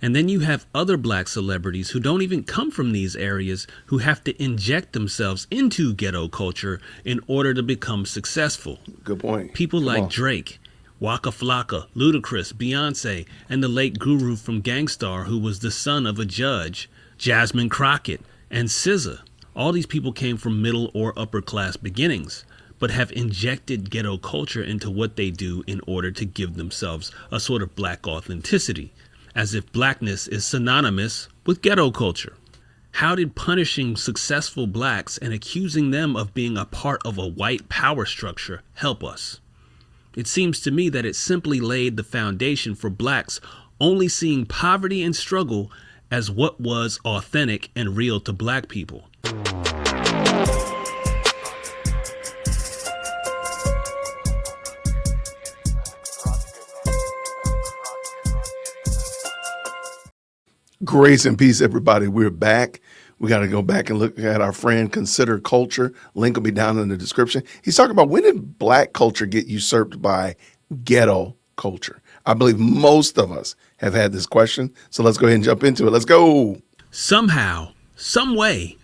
And then you have other black celebrities who don't even come from these areas who have to inject themselves into ghetto culture in order to become successful. Good point. People like Drake, Waka Flocka, Ludacris, Beyonce, and the late Guru from Gangstar, who was the son of a judge, Jasmine Crockett, and SZA. All these people came from middle or upper class beginnings, but have injected ghetto culture into what they do in order to give themselves a sort of black authenticity, as if blackness is synonymous with ghetto culture. How did punishing successful blacks and accusing them of being a part of a white power structure help us? It seems to me that it simply laid the foundation for blacks only seeing poverty and struggle as what was authentic and real to black people. Grace and peace, everybody. We're back. We got to go back and look at our friend Consider Culture. Link will be down in the description. He's talking about, when did black culture get usurped by ghetto culture? I believe most of us have had this question. So let's go ahead and jump into it. Let's go. Somehow, some way,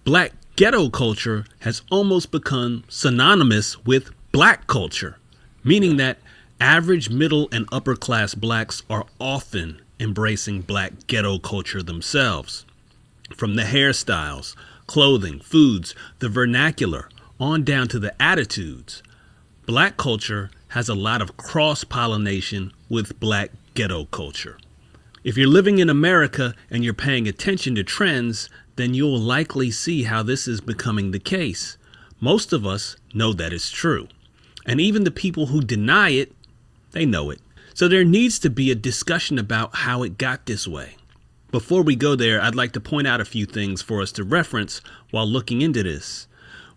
black ghetto culture has almost become synonymous with black culture, meaning that average middle and upper class blacks are often embracing black ghetto culture themselves. From the hairstyles, clothing, foods, the vernacular, on down to the attitudes, black culture has a lot of cross-pollination with black ghetto culture. If you're living in America and you're paying attention to trends, then you'll likely see how this is becoming the case. Most of us know that it's true. And even the people who deny it, they know it. So there needs to be a discussion about how it got this way. Before we go there, I'd like to point out a few things for us to reference while looking into this.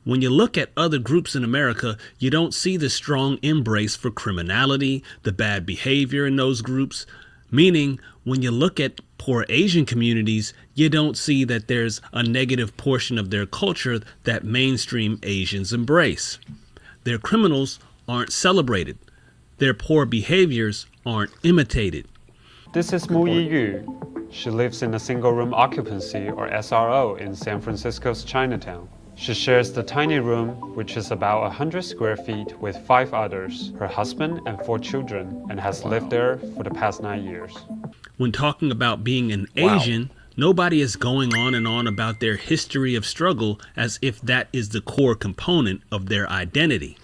When you look at other groups in America, you don't see the strong embrace for criminality, the bad behavior in those groups. Meaning, when you look at poor Asian communities, you don't see that there's a negative portion of their culture that mainstream Asians embrace. Their criminals aren't celebrated. Their poor behaviors aren't imitated. This is Mu Yiyu. She lives in a single-room occupancy, or SRO, in San Francisco's Chinatown. She shares the tiny room, which is about 100 square feet, with 5 others, her husband and 4 children, and has lived there for the past 9 years. When talking about being an Asian, nobody is going on and on about their history of struggle as if that is the core component of their identity.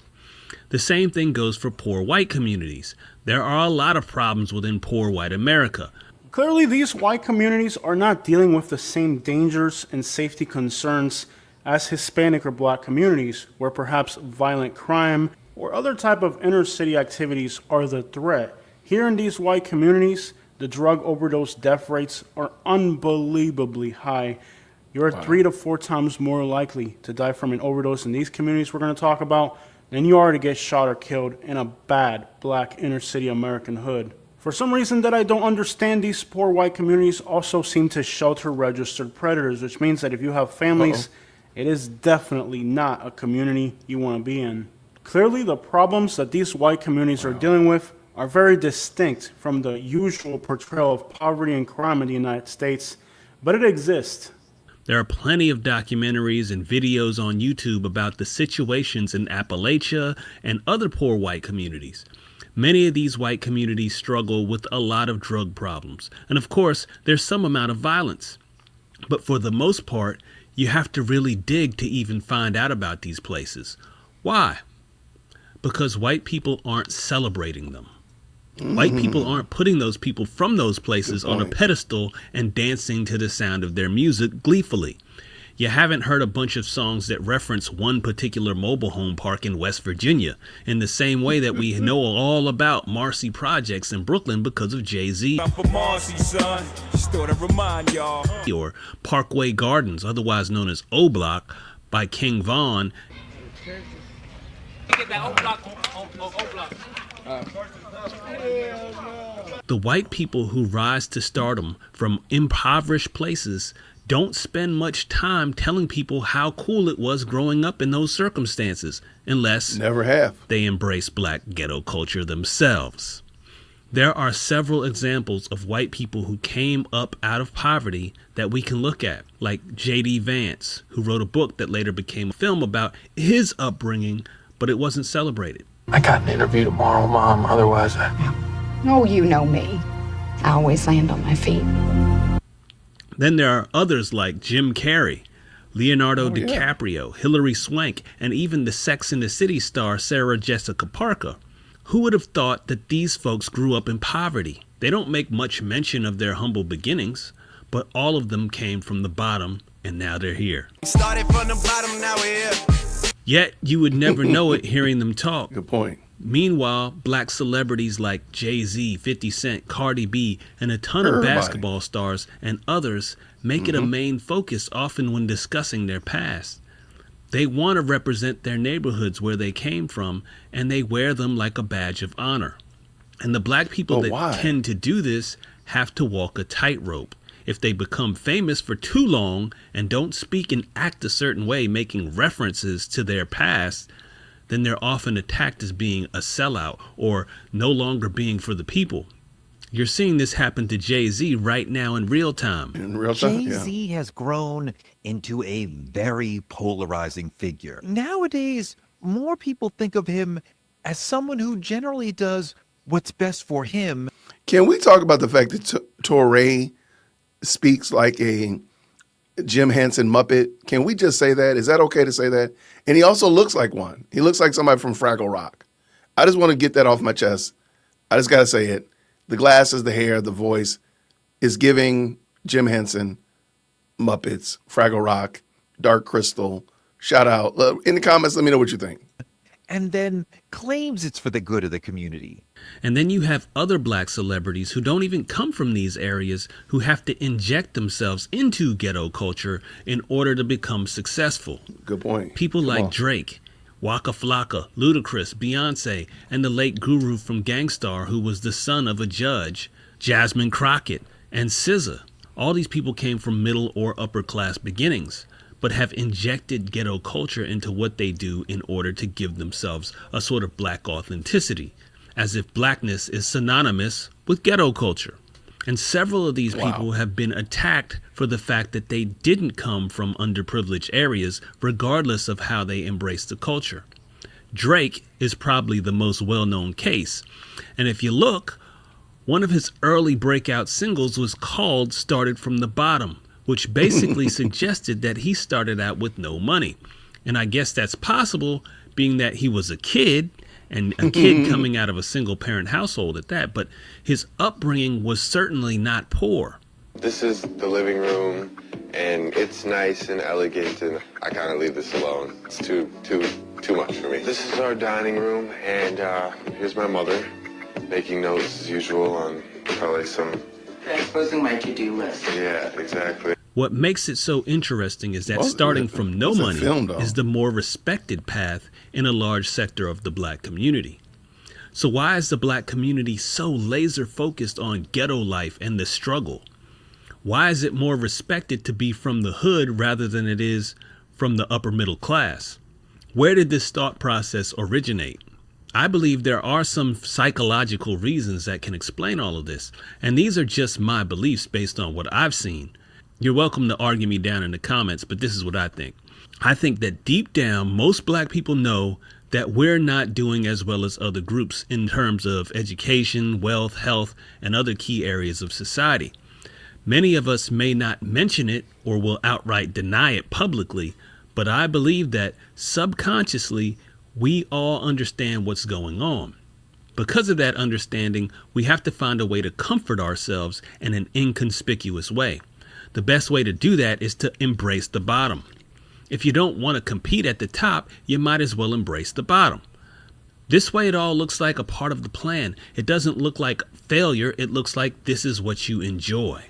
The same thing goes for poor white communities. There are a lot of problems within poor white America. Clearly, these white communities are not dealing with the same dangers and safety concerns as Hispanic or black communities, where perhaps violent crime or other type of inner city activities are the threat. Here in these white communities, the drug overdose death rates are unbelievably high. You're 3 to 4 times more likely to die from an overdose in these communities we're going to talk about than you are to get shot or killed in a bad black inner city American hood. For some reason that I don't understand, these poor white communities also seem to shelter registered predators, which means that if you have families, it is definitely not a community you want to be in. Clearly, the problems that these white communities are dealing with are very distinct from the usual portrayal of poverty and crime in the United States, but it exists. There are plenty of documentaries and videos on YouTube about the situations in Appalachia and other poor white communities. Many of these white communities struggle with a lot of drug problems. And of course, there's some amount of violence. But for the most part, you have to really dig to even find out about these places. Why? Because white people aren't celebrating them. White people aren't putting those people from those places on a pedestal and dancing to the sound of their music gleefully. You haven't heard a bunch of songs that reference one particular mobile home park in West Virginia, in the same way that we know all about Marcy Projects in Brooklyn because of Jay-Z. Or Parkway Gardens, otherwise known as O Block, by King Von. The white people who rise to stardom from impoverished places don't spend much time telling people how cool it was growing up in those circumstances, unless Never have. they embrace black ghetto culture themselves. There are several examples of white people who came up out of poverty that we can look at, like J.D. Vance, who wrote a book that later became a film about his upbringing, but it wasn't celebrated. I got an interview tomorrow, Mom. Otherwise, Oh, you know me. I always land on my feet. Then there are others like Jim Carrey, Leonardo DiCaprio, Hilary Swank, and even the Sex and the City star Sarah Jessica Parker. Who would have thought that these folks grew up in poverty? They don't make much mention of their humble beginnings, but all of them came from the bottom, and now they're here. Started from the bottom, now we're here. Yet you would never know it hearing them talk. Good point. Meanwhile, black celebrities like Jay-Z, 50 Cent, Cardi B, and a ton of basketball stars and others make it a main focus often when discussing their past. They want to represent their neighborhoods where they came from, and they wear them like a badge of honor. And the black people that tend to do this have to walk a tightrope. If they become famous for too long and don't speak and act a certain way, making references to their past, then they're often attacked as being a sellout or no longer being for the people. You're seeing this happen to Jay-Z right now in real time. Jay-Z has grown into a very polarizing figure. Nowadays, more people think of him as someone who generally does what's best for him. Can we talk about the fact that Torre speaks like a Jim Henson Muppet? Can we just say that? Is that okay to say that? And he also looks like one. He looks like somebody from Fraggle Rock. I just want to get that off my chest. I just got to say it. The glasses, the hair, the voice is giving Jim Henson, Muppets, Fraggle Rock, Dark Crystal. Shout out. In the comments, let me know what you think. And then claims it's for the good of the community. And then you have other black celebrities who don't even come from these areas who have to inject themselves into ghetto culture in order to become successful. Good point. People like Drake, Waka Flocka, Ludacris, Beyonce, and the late Guru from Gangstar, who was the son of a judge, Jasmine Crockett, and SZA. All these people came from middle or upper class beginnings, but have injected ghetto culture into what they do in order to give themselves a sort of black authenticity, as if blackness is synonymous with ghetto culture. And several of these people have been attacked for the fact that they didn't come from underprivileged areas, regardless of how they embraced the culture. Drake is probably the most well-known case. And if you look, one of his early breakout singles was called Started from the Bottom, which basically suggested that he started out with no money. And I guess that's possible, being that he was a kid, and a kid coming out of a single parent household at that, but his upbringing was certainly not poor. This is the living room, and it's nice and elegant, and I kind of leave this alone. It's too much for me. This is our dining room, and here's my mother making notes as usual on probably some exposing my to-do list. Yeah, exactly. What makes it so interesting is that starting from no money is the more respected path in a large sector of the black community. So why is the black community so laser focused on ghetto life and the struggle? Why is it more respected to be from the hood rather than it is from the upper middle class? Where did this thought process originate? I believe there are some psychological reasons that can explain all of this, and these are just my beliefs based on what I've seen. You're welcome to argue me down in the comments, but this is what I think. I think that deep down, most black people know that we're not doing as well as other groups in terms of education, wealth, health, and other key areas of society. Many of us may not mention it or will outright deny it publicly, but I believe that subconsciously, we all understand what's going on. Because of that understanding, we have to find a way to comfort ourselves in an inconspicuous way. The best way to do that is to embrace the bottom. If you don't want to compete at the top, you might as well embrace the bottom. This way it all looks like a part of the plan. It doesn't look like failure. It looks like this is what you enjoy.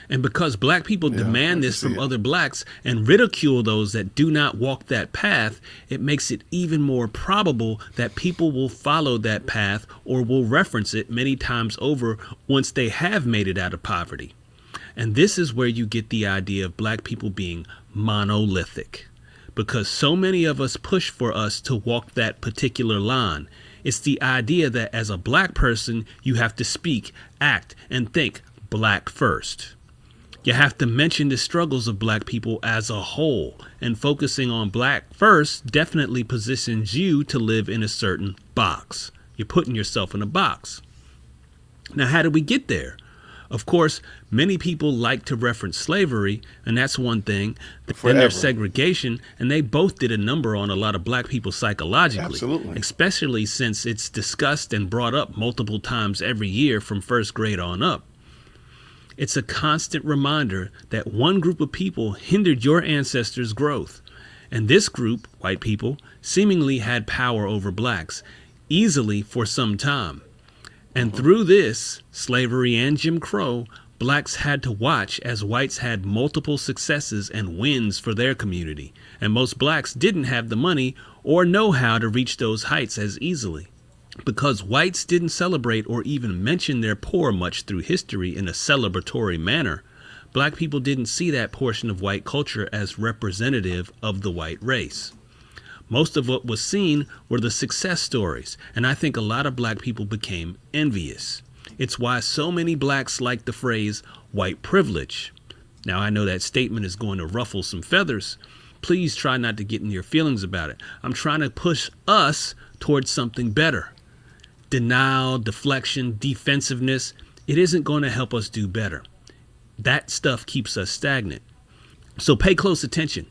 And because black people demand this from other blacks and ridicule those that do not walk that path, it makes it even more probable that people will follow that path or will reference it many times over once they have made it out of poverty. And this is where you get the idea of black people being monolithic, because so many of us push for us to walk that particular line. It's the idea that as a black person, you have to speak, act, and think black first. You have to mention the struggles of black people as a whole, and focusing on black first definitely positions you to live in a certain box. You're putting yourself in a box. Now, how did we get there? Of course, many people like to reference slavery, and that's one thing. Then there's segregation, and they both did a number on a lot of black people psychologically. Absolutely. Especially since it's discussed and brought up multiple times every year from first grade on up. It's a constant reminder that one group of people hindered your ancestors' growth, and this group, white people, seemingly had power over blacks, easily for some time. And through this, slavery and Jim Crow, blacks had to watch as whites had multiple successes and wins for their community, and most blacks didn't have the money or know how to reach those heights as easily. Because whites didn't celebrate or even mention their poor much through history in a celebratory manner, black people didn't see that portion of white culture as representative of the white race. Most of what was seen were the success stories, and I think a lot of black people became envious. It's why so many blacks like the phrase white privilege. Now, I know that statement is going to ruffle some feathers. Please try not to get in your feelings about it. I'm trying to push us towards something better. Denial, deflection, defensiveness, it isn't going to help us do better. That stuff keeps us stagnant. So pay close attention.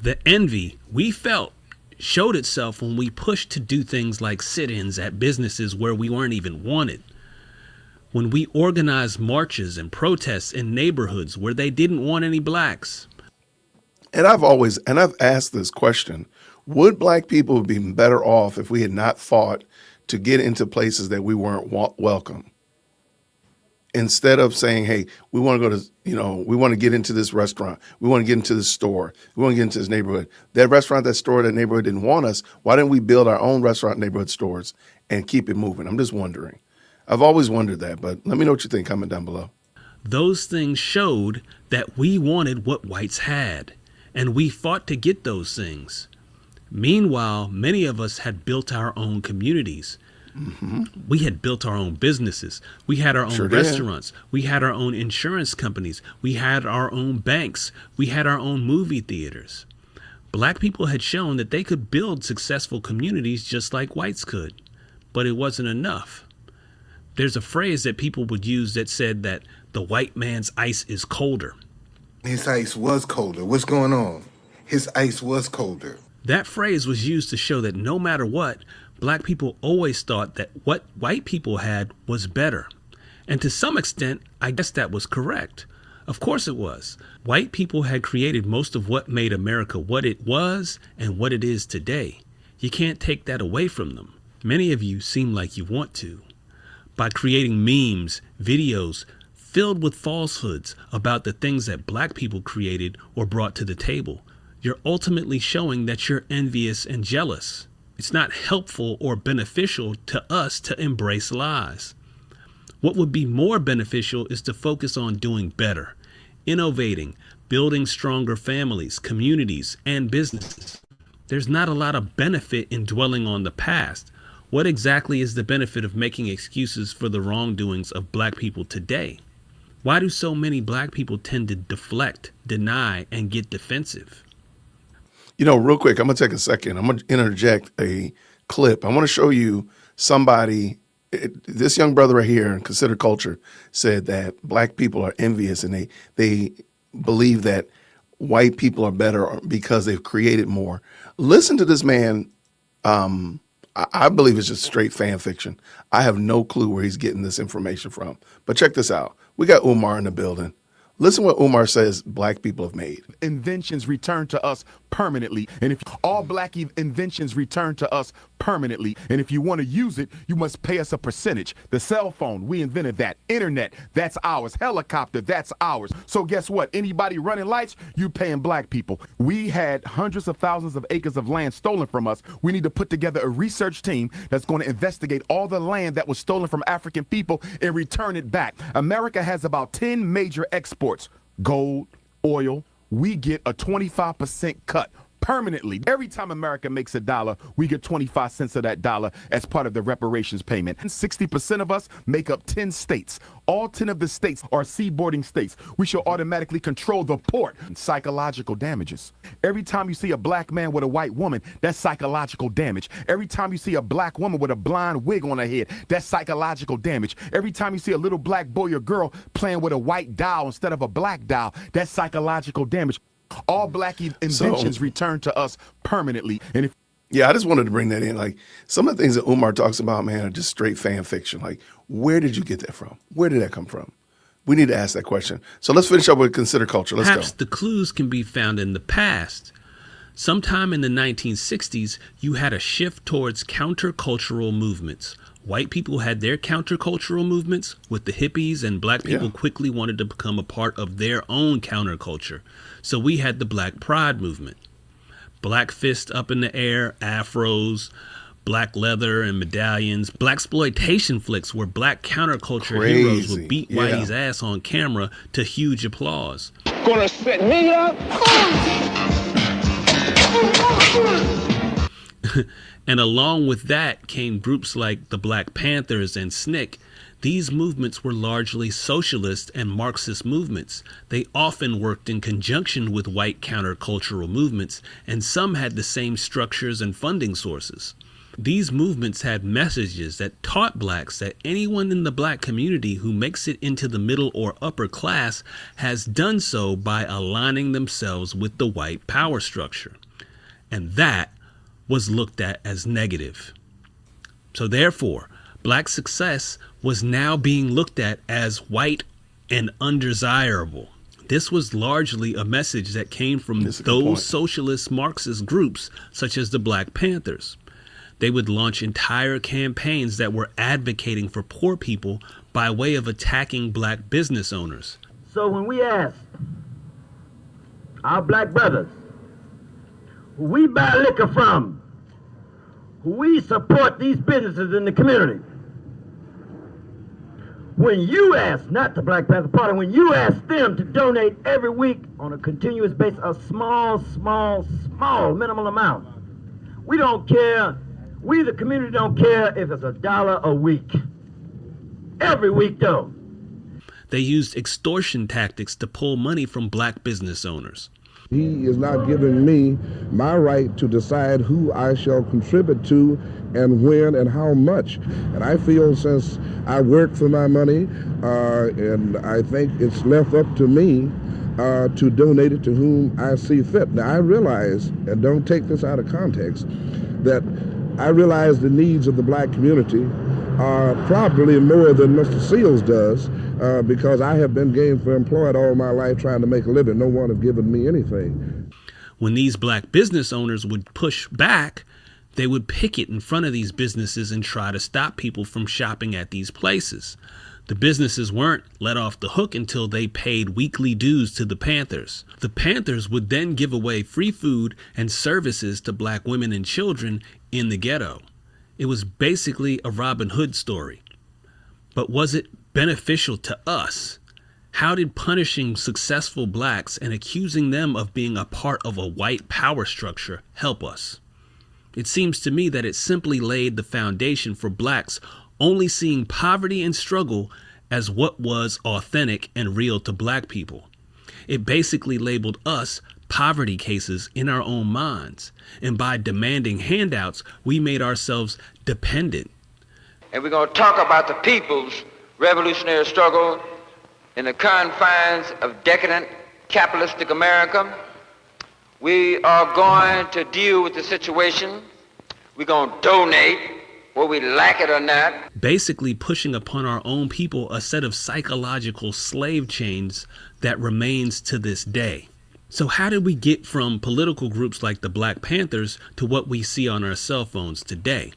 The envy we felt showed itself when we pushed to do things like sit-ins at businesses where we weren't even wanted. When we organized marches and protests in neighborhoods where they didn't want any blacks. And I've asked this question, would black people have been better off if we had not fought to get into places that we weren't welcome? Instead of saying, hey, we want to go to, we want to get into this restaurant. We want to get into this store. We want to get into this neighborhood. That restaurant, that store, that neighborhood didn't want us. Why didn't we build our own restaurant neighborhood stores and keep it moving? I'm just wondering. I've always wondered that, but let me know what you think. Comment down below. Those things showed that we wanted what whites had, and we fought to get those things. Meanwhile, many of us had built our own communities. Mm-hmm. We had built our own businesses. We had our own restaurants. We had our own insurance companies. We had our own banks. We had our own movie theaters. Black people had shown that they could build successful communities just like whites could, but it wasn't enough. There's a phrase that people would use that said that the white man's ice is colder. His ice was colder. What's going on? His ice was colder. That phrase was used to show that no matter what, black people always thought that what white people had was better. And to some extent, I guess that was correct. Of course it was. White people had created most of what made America what it was and what it is today. You can't take that away from them. Many of you seem like you want to. By creating memes, videos filled with falsehoods about the things that black people created or brought to the table, you're ultimately showing that you're envious and jealous. It's not helpful or beneficial to us to embrace lies. What would be more beneficial is to focus on doing better, innovating, building stronger families, communities, and businesses. There's not a lot of benefit in dwelling on the past. What exactly is the benefit of making excuses for the wrongdoings of black people today? Why do so many black people tend to deflect, deny, and get defensive? Real quick, I'm going to take a second. I'm going to interject a clip. I want to show you somebody, this young brother right here in Consider Culture said that black people are envious and they believe that white people are better because they've created more. Listen to this man. I believe it's just straight fan fiction. I have no clue where he's getting this information from. But check this out. We got Umar in the building. Listen what Umar says black people have made. Inventions return to us permanently. And if all black inventions return to us permanently, and if you want to use it, you must pay us a percentage. The cell phone, we invented that. Internet, that's ours. Helicopter, that's ours. So guess what? Anybody running lights, you paying black people. We had hundreds of thousands of acres of land stolen from us. We need to put together a research team that's going to investigate all the land that was stolen from African people and return it back. America has about 10 major exports. Gold, oil, we get a 25% cut permanently. Every time America makes a dollar, we get 25 cents of that dollar as part of the reparations payment. And 60% of us make up 10 states. All 10 of the states are seaboarding states. We should automatically control the port. Psychological damages. Every time you see a black man with a white woman, that's psychological damage. Every time you see a black woman with a blonde wig on her head, that's psychological damage. Every time you see a little black boy or girl playing with a white doll instead of a black doll, that's psychological damage. All black inventions return to us permanently. And if I just wanted to bring that in. Like, some of the things that Umar talks about, man, are just straight fan fiction. Like, where did you get that from? Where did that come from? We need to ask that question. So let's finish up with Consider Culture. Let's Perhaps go. the clues can be found in the past. Sometime in the 1960s, you had a shift towards countercultural movements. White people had their countercultural movements with the hippies, and black people quickly wanted to become a part of their own counterculture. So we had the Black Pride movement. Black fist up in the air, afros, black leather and medallions, blaxploitation flicks where black counterculture heroes would beat Whitey's ass on camera to huge applause. Gonna set me up? And along with that came groups like the Black Panthers and SNCC. These movements were largely socialist and Marxist movements. They often worked in conjunction with white countercultural movements, and some had the same structures and funding sources. These movements had messages that taught blacks that anyone in the black community who makes it into the middle or upper class has done so by aligning themselves with the white power structure. And that was looked at as negative. So therefore, black success was now being looked at as white and undesirable. This was largely a message that came from those socialist Marxist groups, such as the Black Panthers. They would launch entire campaigns that were advocating for poor people by way of attacking black business owners. So when we ask our black brothers who we buy liquor from, who we support these businesses in the community, when you ask, not the Black Panther Party, when you ask them to donate every week on a continuous basis a small minimal amount, we don't care. We, the community, don't care if it's $1 a week. Every week, though. They used extortion tactics to pull money from black business owners. He is not giving me my right to decide who I shall contribute to and when and how much. And I feel since I work for my money, and I think it's left up to me to donate it to whom I see fit. Now, I realize, and don't take this out of context, that I realize the needs of the black community are probably more than Mr. Seals does, because I have been gainfully employed all my life trying to make a living. No one has given me anything. When these black business owners would push back, they would picket in front of these businesses and try to stop people from shopping at these places. The businesses weren't let off the hook until they paid weekly dues to the Panthers. The Panthers would then give away free food and services to black women and children in the ghetto. It was basically a Robin Hood story. But was it beneficial to us? How did punishing successful blacks and accusing them of being a part of a white power structure help us? It seems to me that it simply laid the foundation for blacks only seeing poverty and struggle as what was authentic and real to black people. It basically labeled us poverty cases in our own minds. And by demanding handouts, we made ourselves dependent. And we're going to talk about the people's revolutionary struggle in the confines of decadent capitalistic America. We are going to deal with the situation. We're going to donate, whether we like it or not. Basically pushing upon our own people a set of psychological slave chains that remains to this day. So how did we get from political groups like the Black Panthers to what we see on our cell phones today?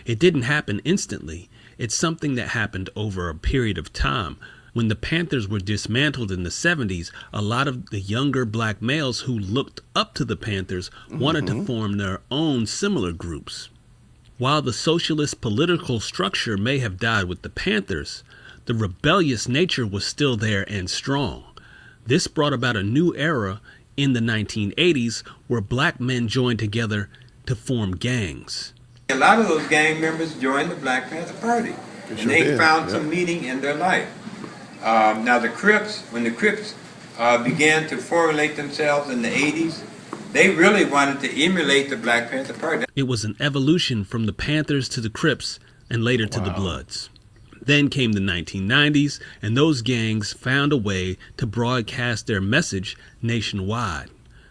It didn't happen instantly. It's something that happened over a period of time. When the Panthers were dismantled in the 70s, a lot of the younger black males who looked up to the Panthers wanted to form their own similar groups. While the socialist political structure may have died with the Panthers, the rebellious nature was still there and strong. This brought about a new era in the 1980s, where black men joined together to form gangs. A lot of those gang members joined the Black Panther Party, and they found some meaning in their life. Now the Crips, when the Crips began to formulate themselves in the 80s, they really wanted to emulate the Black Panther Party. It was an evolution from the Panthers to the Crips and later to the Bloods. Then came the 1990s, and those gangs found a way to broadcast their message nationwide.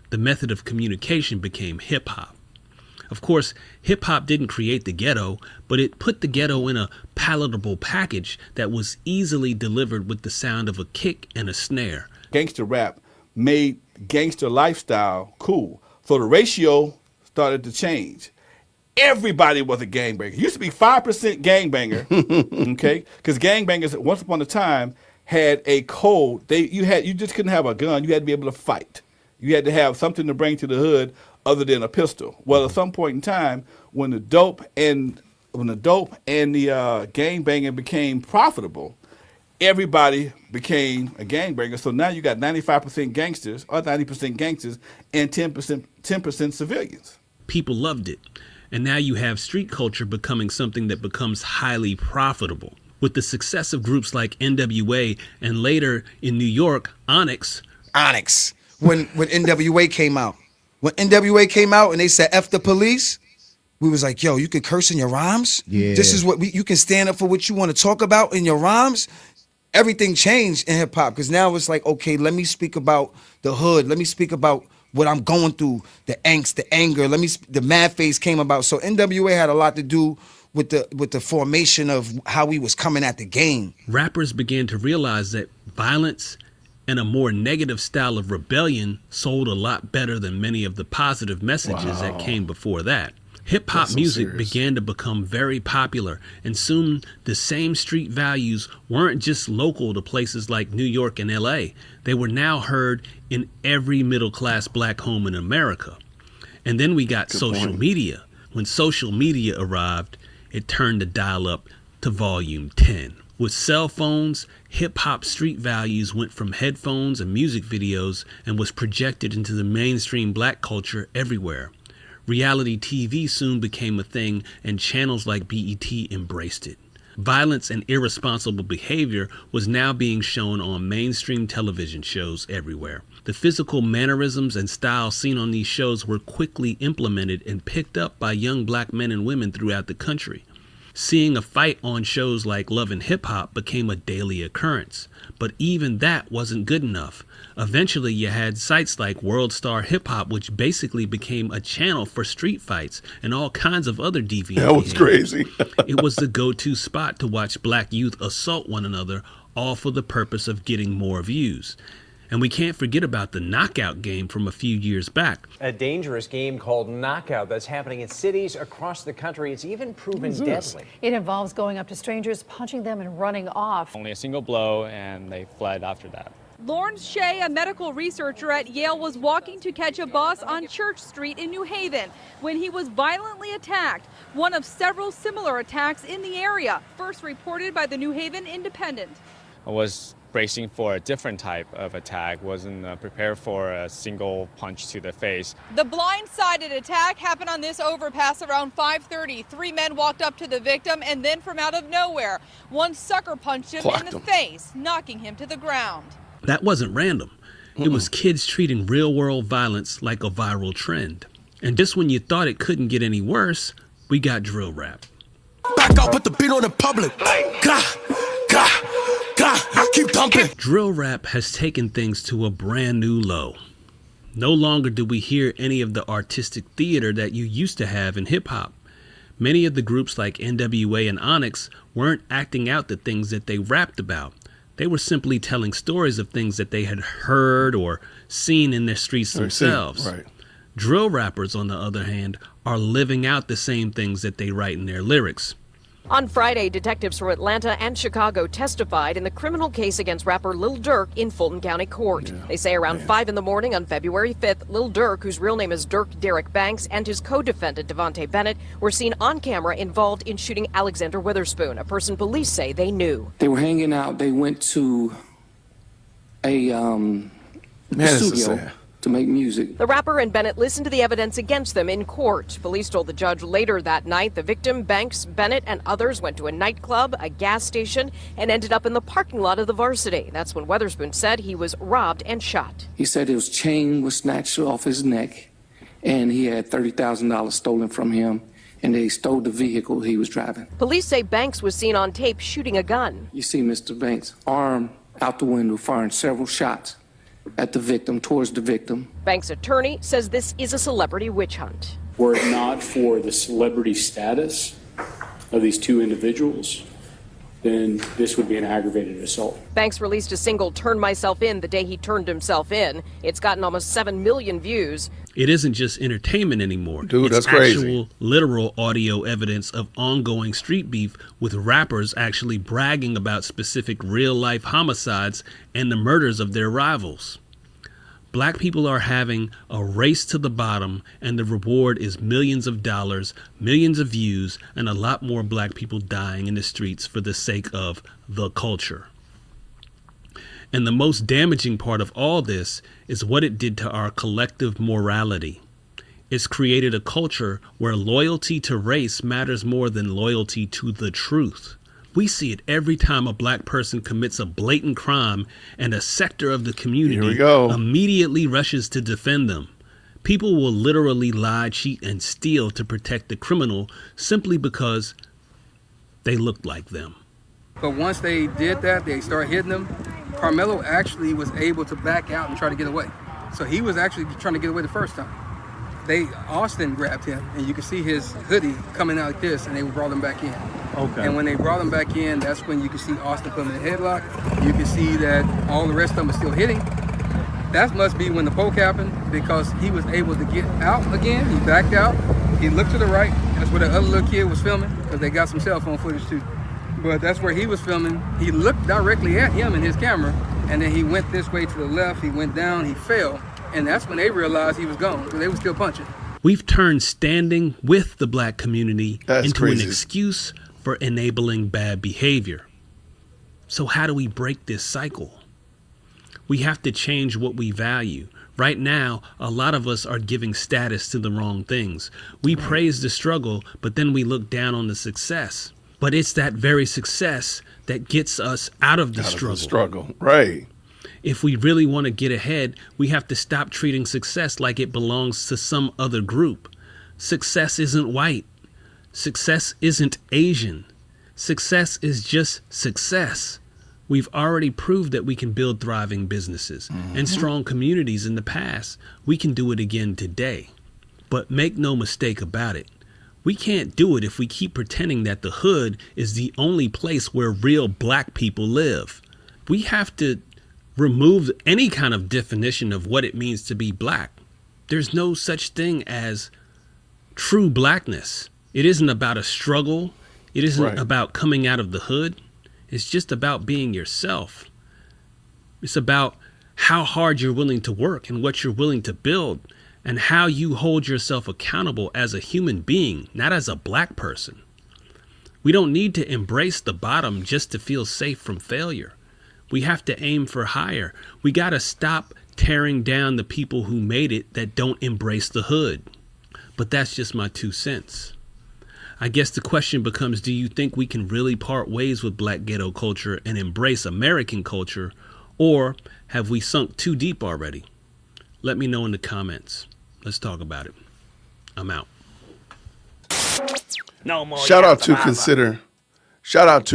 The method of communication became hip-hop. Of course, hip-hop didn't create the ghetto, but it put the ghetto in a palatable package that was easily delivered with the sound of a kick and a snare. Gangster rap made gangster lifestyle cool. So the ratio started to change. Everybody was a gangbanger. It used to be 5% gangbanger, okay? Because gangbangers, once upon a time, had a code. You just couldn't have a gun. You had to be able to fight. You had to have something to bring to the hood other than a pistol. Well, at some point in time, when the dope and the gangbanging became profitable, everybody became a gangbanger. So now you got 95% gangsters or 90% gangsters and 10% civilians. People loved it. And now you have street culture becoming something that becomes highly profitable. With the success of groups like NWA and later in New York, Onyx. When NWA came out. When NWA came out and they said F the police, we was like, yo, you can curse in your rhymes? Yeah. This is what you can stand up for what you want to talk about in your rhymes? Everything changed in hip hop because now it's like, okay, let me speak about the hood. Let me speak about what I'm going through, the angst, the anger. The mad face came about. So NWA had a lot to do with the formation of how we was coming at the game. Rappers began to realize that violence and a more negative style of rebellion sold a lot better than many of the positive messages that came before that. Hip-hop music began to become very popular, and soon the same street values weren't just local to places like New York and LA. They were now heard in every middle-class black home in America. And then we got social media. When social media arrived, it turned the dial up to volume 10. With cell phones, hip-hop street values went from headphones and music videos and was projected into the mainstream black culture everywhere. Reality TV soon became a thing, and channels like BET embraced it. Violence and irresponsible behavior was now being shown on mainstream television shows everywhere. The physical mannerisms and styles seen on these shows were quickly implemented and picked up by young black men and women throughout the country. Seeing a fight on shows like Love and Hip Hop became a daily occurrence. But even that wasn't good enough. Eventually, you had sites like World Star Hip Hop, which basically became a channel for street fights and all kinds of other deviant That was crazy. It was the go-to spot to watch black youth assault one another, all for the purpose of getting more views. And we can't forget about the knockout game from a few years back. A dangerous game called Knockout that's happening in cities across the country. It's even proven deadly. It involves going up to strangers, punching them, and running off. Only a single blow, and they fled after that. Lawrence Shea, a medical researcher at Yale, was walking to catch a bus on Church Street in New Haven when he was violently attacked. One of several similar attacks in the area, first reported by the New Haven Independent. I was bracing for a different type of attack, wasn't prepared for a single punch to the face. The blindsided attack happened on this overpass around 5:30. 3 men walked up to the victim and then from out of nowhere, one sucker punched him in the face, knocking him to the ground. That wasn't random. It was kids treating real-world violence like a viral trend. And just when you thought it couldn't get any worse, we got drill rap. Back up, put the beat on the public. Keep thumping. Drill rap has taken things to a brand new low. No longer do we hear any of the artistic theater that you used to have in hip-hop. Many of the groups like NWA and Onyx weren't acting out the things that they rapped about. They were simply telling stories of things that they had heard or seen in their streets themselves. Right. Drill rappers, on the other hand, are living out the same things that they write in their lyrics. On Friday, detectives from Atlanta and Chicago testified in the criminal case against rapper Lil Durk in Fulton County Court. They say around 5 in the morning on February 5th, Lil Durk, whose real name is Dirk Derek Banks, and his co-defendant Devontae Bennett were seen on camera involved in shooting Alexander Witherspoon, a person police say they knew. They were hanging out. They went to a studio to make music. The rapper and Bennett listened to the evidence against them in court. Police told the judge later that night the victim, Banks, Bennett, and others went to a nightclub, a gas station, and ended up in the parking lot of the Varsity. That's when Weatherspoon said he was robbed and shot. He said his chain was snatched off his neck, and he had $30,000 stolen from him, and they stole the vehicle he was driving. Police say Banks was seen on tape shooting a gun. You see Mr. Banks' arm out the window firing several shots at the victim, towards the victim. Banks' attorney says this is a celebrity witch hunt. Were it not for the celebrity status of these two individuals, then this would be an aggravated assault. Banks released a single, Turn Myself In, the day he turned himself in. It's gotten almost 7 million views. It isn't just entertainment anymore. Dude, it's that's crazy. Actual, literal audio evidence of ongoing street beef with rappers actually bragging about specific real-life homicides and the murders of their rivals. Black people are having a race to the bottom, and the reward is millions of dollars, millions of views, and a lot more black people dying in the streets for the sake of the culture. And the most damaging part of all this is what it did to our collective morality. It's created a culture where loyalty to race matters more than loyalty to the truth. We see it every time a black person commits a blatant crime and a sector of the community immediately rushes to defend them. People will literally lie, cheat, and steal to protect the criminal simply because they look like them. But once they did that, they started hitting them. Carmelo actually was able to back out and try to get away. So he was actually trying to get away the first time. Austin grabbed him, and you could see his hoodie coming out like this, and they brought him back in. Okay. And when they brought him back in, that's when you could see Austin put him in a headlock. You could see that all the rest of them are still hitting. That must be when the poke happened, because he was able to get out again. He backed out. He looked to the right. That's where the other little kid was filming, because they got some cell phone footage too. But that's where he was filming. He looked directly at him in his camera, and then he went this way to the left. He went down. He fell. And that's when they realized he was gone, because they were still punching. We've turned standing with the black community into crazy. an excuse for enabling bad behavior. So how do we break this cycle? We have to change what we value. Right now, a lot of us are giving status to the wrong things. We praise the struggle, but then we look down on the success. But it's that very success that gets us out of the struggle. Right. If we really want to get ahead, we have to stop treating success like it belongs to some other group. Success isn't white. Success isn't Asian. Success is just success. We've already proved that we can build thriving businesses and strong communities in the past. We can do it again today. But make no mistake about it. We can't do it if we keep pretending that the hood is the only place where real black people live. We have to remove any kind of definition of what it means to be black. There's no such thing as true blackness. It isn't about a struggle. It isn't about coming out of the hood. It's just about being yourself. It's about how hard you're willing to work and what you're willing to build and how you hold yourself accountable as a human being, not as a black person. We don't need to embrace the bottom just to feel safe from failure. We have to aim for higher. We got to stop tearing down the people who made it that don't embrace the hood. But that's just my 2 cents. I guess the question becomes, do you think we can really part ways with black ghetto culture and embrace American culture, or have we sunk too deep already? Let me know in the comments. Let's talk about it. I'm out. No more. Shout out to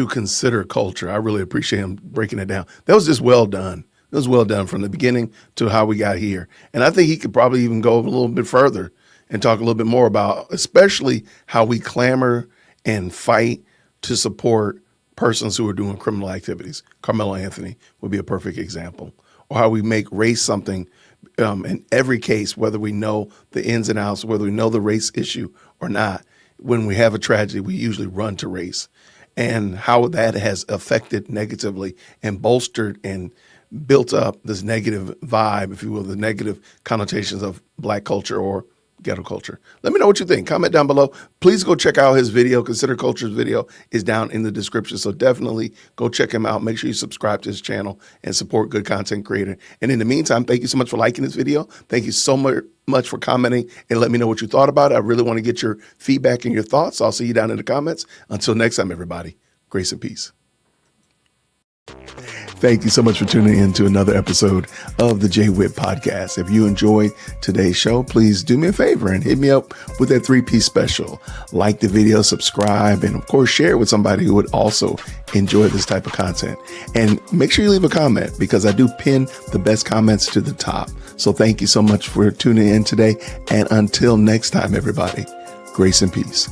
Consider Culture. I really appreciate him breaking it down. That was just well done. It was well done from the beginning to how we got here. And I think he could probably even go a little bit further and talk a little bit more about, especially how we clamor and fight to support persons who are doing criminal activities. Carmelo Anthony would be a perfect example. Or how we make race something in every case, whether we know the ins and outs, whether we know the race issue or not. When we have a tragedy, we usually run to race. And how that has affected negatively and bolstered and built up this negative vibe, if you will, the negative connotations of black culture or ghetto culture. Let me know what you think. Comment down below. Please go check out his video. Consider Culture's video is down in the description. So definitely go check him out. Make sure you subscribe to his channel and support good content creator. And in the meantime, thank you so much for liking this video. Thank you so much for commenting and let me know what you thought about it. I really want to get your feedback and your thoughts. I'll see you down in the comments. Until next time, everybody, grace and peace. Thank you so much for tuning in to another episode of the JWhit Podcast. If you enjoyed today's show, please do me a favor and hit me up with that 3-piece special. Like the video, subscribe, and of course, share it with somebody who would also enjoy this type of content. And make sure you leave a comment because I do pin the best comments to the top. So thank you so much for tuning in today. And until next time, everybody, grace and peace.